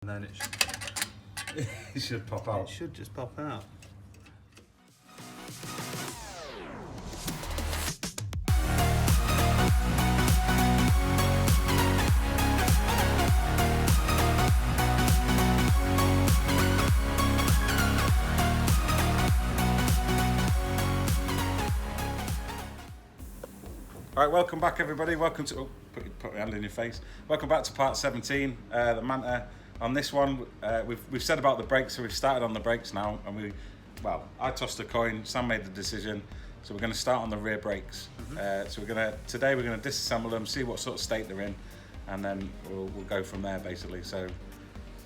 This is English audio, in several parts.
then it It should pop out. It should just pop out. All right, welcome back, everybody. Welcome to put your hand in your face. Welcome back to part 17, the Manta. On this one, we've said about the brakes, so we've started on the brakes now, and I tossed a coin. Sam made the decision, so we're going to start on the rear brakes. So today we're going to disassemble them, see what sort of state they're in, and then we'll go from there, basically. So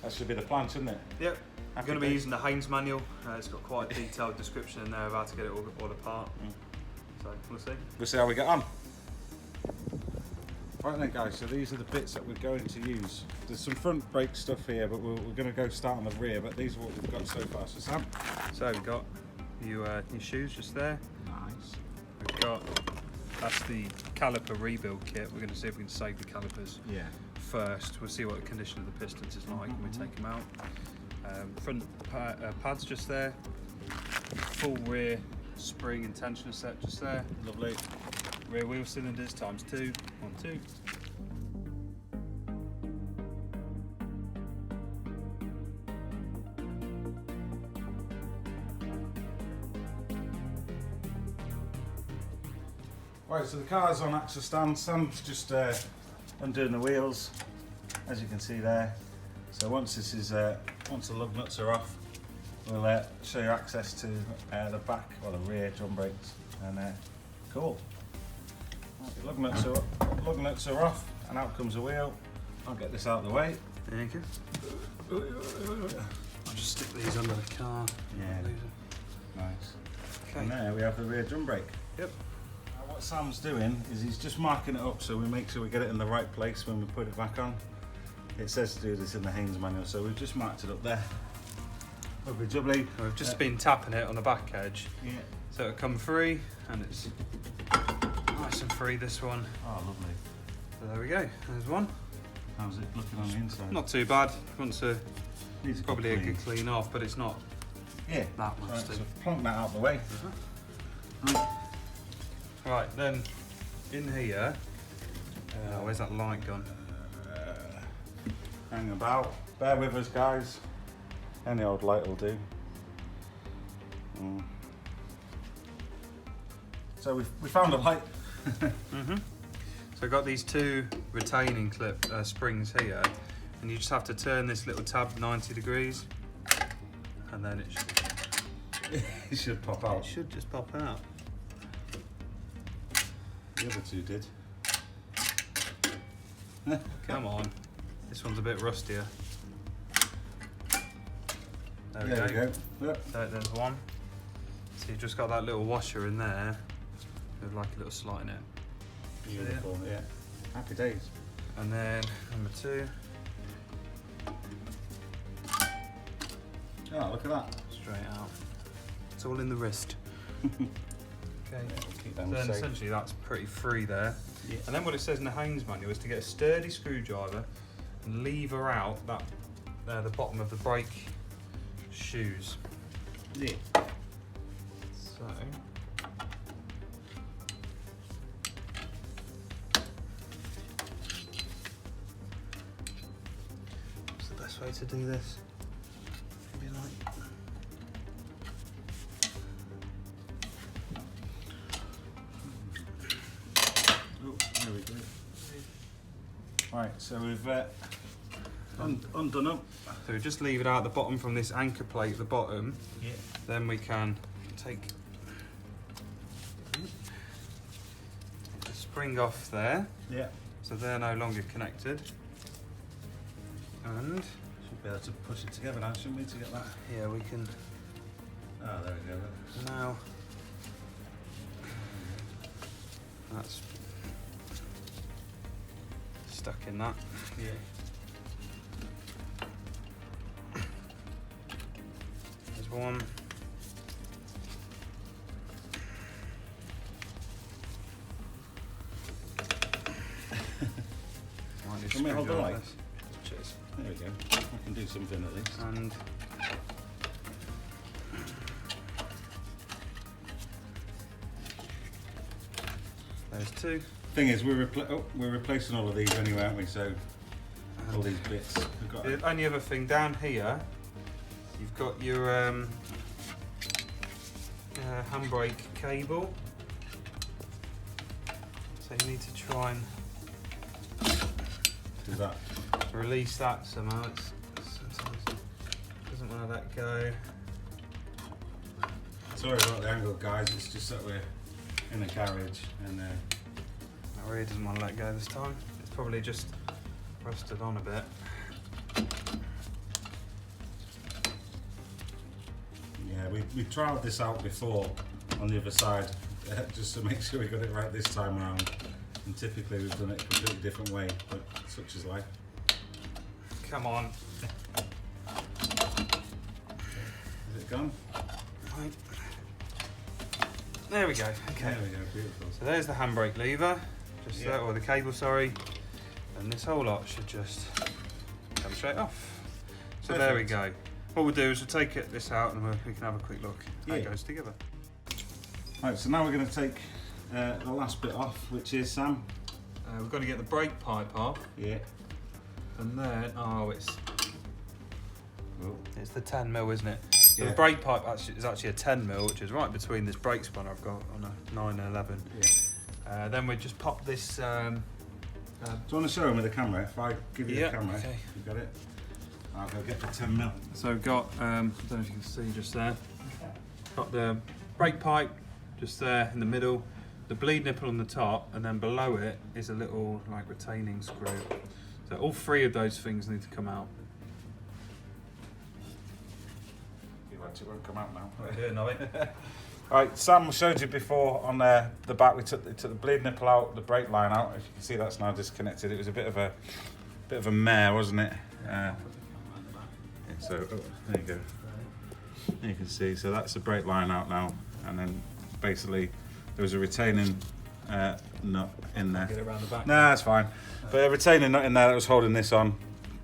that should be the plan, shouldn't it? Yep. I'm going to be using the Haynes manual. It's got quite a detailed description in there of how to get it all apart. So we'll see. We'll see how we get on. Right then, guys, so these are the bits that we're going to use. There's some front brake stuff here, but we're going to go start on the rear, but these are what we've got so far. So Sam? So we've got your shoes just there. Nice. We've got, that's the caliper rebuild kit. We're going to see if we can save the calipers first. We'll see what the condition of the pistons is like when we take them out. Front pads just there. Full rear spring and tensioner set just there. Lovely. Rear wheel cylinders times 2. 1, 2. Right, so the car's on axle stand. Sam's just undoing the wheels, as you can see there. So once the lug nuts are off, we'll show you access to the back or the rear drum brakes. And cool. The lug nuts are off, and out comes the wheel. I'll get this out of the way. Thank you. I'll just stick these under the car. Yeah. Nice. Okay. And there we have the rear drum brake. Yep. Now what Sam's doing is he's just marking it up so we make sure we get it in the right place when we put it back on. It says to do this in the Haynes manual, so we've just marked it up there. Lovely jubbly. We've just been tapping it on the back edge. Yeah. So it'll come free, and it's nice and free, this one. Oh, lovely. So there we go, there's one. How's it looking on the inside? Not too bad. Wants to Needs probably a good clean off, but it's not that much. Right, to so plonk that out of the way. Right, then in here, where's that light gone? Hang about. Bear with us, guys. Any old light will do. So we found a light. So I've got these 2 retaining clip springs here, and you just have to turn this little tab 90 degrees, and then It should pop out. it should just pop out. The other 2 did. Come on, this one's a bit rustier. There we go. Yep. So there's one. So you've just got that little washer in there with like a little slot in it. Beautiful, yeah. Happy days. And then number 2. Oh, look at that. Straight out. It's all in the wrist. Okay. Yeah, we'll keep them Then safe. essentially that's pretty free there. Yeah. And then what it says in the Haynes manual is to get a sturdy screwdriver and lever out that the bottom of the brake shoes. Yeah. So what's the best way to do this? Maybe like Oh, there we go. Right, so we've undone them. so we just leave it out the bottom from this anchor plate at the bottom. Yeah. Then we can take the spring off there, Yeah. so they're no longer connected. And Should be able to push it together now, shouldn't we, to get that? yeah, we can Oh, there we go. now. That's stuck in that. Yeah. There's one. Can we hold the light? Cheers. There we go. can do something at least. And there's two. Thing is, we're replacing all of these anyway, aren't we? So all these bits. We've got The only other thing down here, you've got your handbrake cable. So you need to try and do that. release that somehow. Sometimes it doesn't want to let go. Sorry about the angle, guys. It's just that we're in a garage and It really doesn't want to let go this time. It's probably just rusted on a bit. yeah, we trialled this out before on the other side just to make sure we got it right this time around. And typically we've done it a completely different way, but such is life. Come on. Is it gone? Right. There we go. Okay. There we go, beautiful. So there's the handbrake lever, just Yeah. there, or the cable, sorry. And this whole lot should just come straight off. So there we Perfect. go. What we'll do is we'll take this out and we can have a quick look how it Yeah. goes together. Right, so now we're going to take the last bit off, which is Sam. We've got to get the brake pipe off, Yeah. and then it's Oh. the 10mm, isn't it? So Yeah. the brake pipe is actually a 10mm, which is right between this brake spanner I've got on a 9 and 11. Yeah. Then we just pop this. Do you want to show him with the camera? If I give you Yeah, the camera, okay. you got it? I'll go get the 10mm. So we've got, I don't know if you can see just there, got the brake pipe just there in the middle, the bleed nipple on the top, and then below it is a little like retaining screw. So all three of those things need to come out. It won't come out now. Yeah, Right, Sam showed you before on the back. We took the bleed nipple out, the brake line out. If you can see, that's now disconnected. It was a bit of a mare, wasn't it? So there you go. You can see. So that's the brake line out now, and then basically there was a retaining nut in there. Get it around the back. No, that's fine. But a retaining nut in there that was holding this on.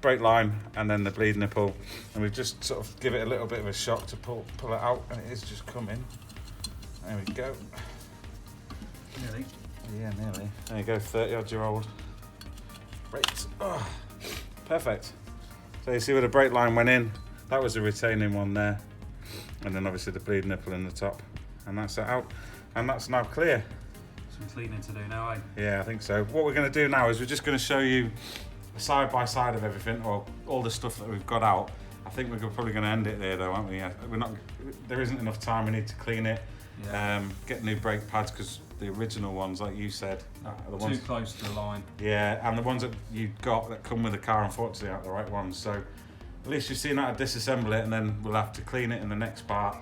Brake line and then the bleed nipple, and we've just sort of give it a little bit of a shock to pull it out, and it is just coming. There we go. Nearly. Yeah, nearly. There you go, 30-odd-year-old brakes. Oh, perfect. So you see where the brake line went in, that was a retaining one there, and then obviously the bleed nipple in the top, and that's it out, and that's now clear. Some cleaning to do now, eh? Yeah, I think so. What we're going to do now is we're just going to show you a side by side of everything, or all the stuff that we've got out. I think we're probably going to end it there, though, aren't we? Yeah, there isn't enough time. We need to clean it, get new brake pads, because the original ones, like you said, are the ones too close to the line. Yeah, and the ones that you got that come with the car, unfortunately, aren't the right ones. So at least you've seen how to disassemble it, and then we'll have to clean it in the next part,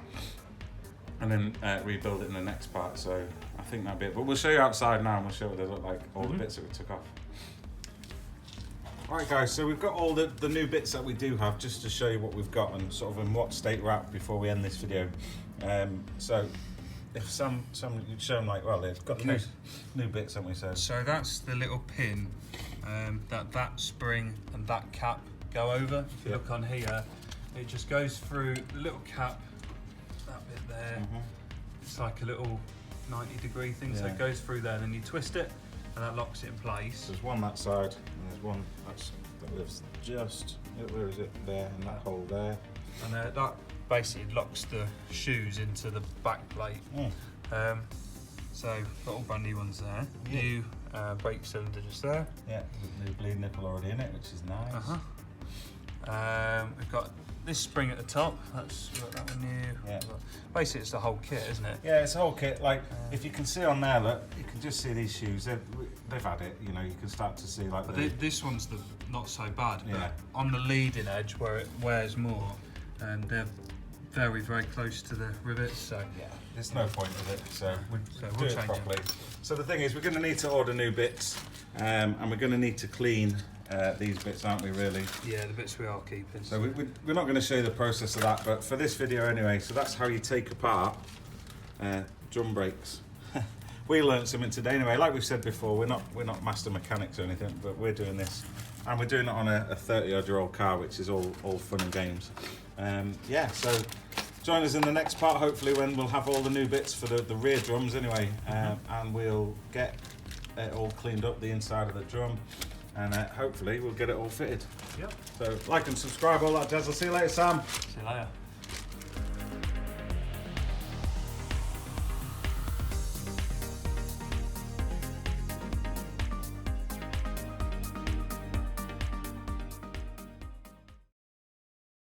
and then rebuild it in the next part. So I think that'll be it. But we'll show you outside now, and we'll show you what they look like, all the bits that we took off. Alright guys, so we've got all the new bits that we do have, just to show you what we've got and sort of in what state we're at before we end this video. So if Sam you'd show them, like, well, they've got Okay. new bits, haven't we? So that's the little pin that spring and that cap go over. If you look on here, it just goes through the little cap, that bit there. It's like a little 90-degree thing, so it goes through there, and then you twist it, and that locks it in place. There's one that side, and there's one that lives just, where is it, there, and that hole there. And that basically locks the shoes into the back plate. So got all brand new ones there. New brake cylinder just there. Yeah, with new bleed nipple already in it, which is nice. We've got this spring at the top. That's got that one new. Yeah. Basically, it's the whole kit, isn't it? Yeah, it's a whole kit. Like, if you can see on there, look, you can just see these shoes. They've had it. You know, you can start to see like. But this one's not so bad. Yeah. But on the leading edge where it wears more, and they're very, very close to the rivets. So yeah, there's no point of it. So we'll do we'll it change properly. So the thing is, we're going to need to order new bits, and we're going to need to clean these bits, aren't we? Really. Yeah, the bits we are keeping. So we're not going to show you the process of that, but for this video anyway, so that's how you take apart drum brakes. We learned something today anyway. Like we've said before, we're not master mechanics or anything, but we're doing this and we're doing it on a 30-odd-year-old car, which is all fun and games. Yeah, so join us in the next part, hopefully, when we'll have all the new bits for the rear drums anyway, and we'll get it all cleaned up, the inside of the drum, and hopefully we'll get it all fitted. Yep. So like and subscribe, all that jazz. I'll see you later, Sam. See you later.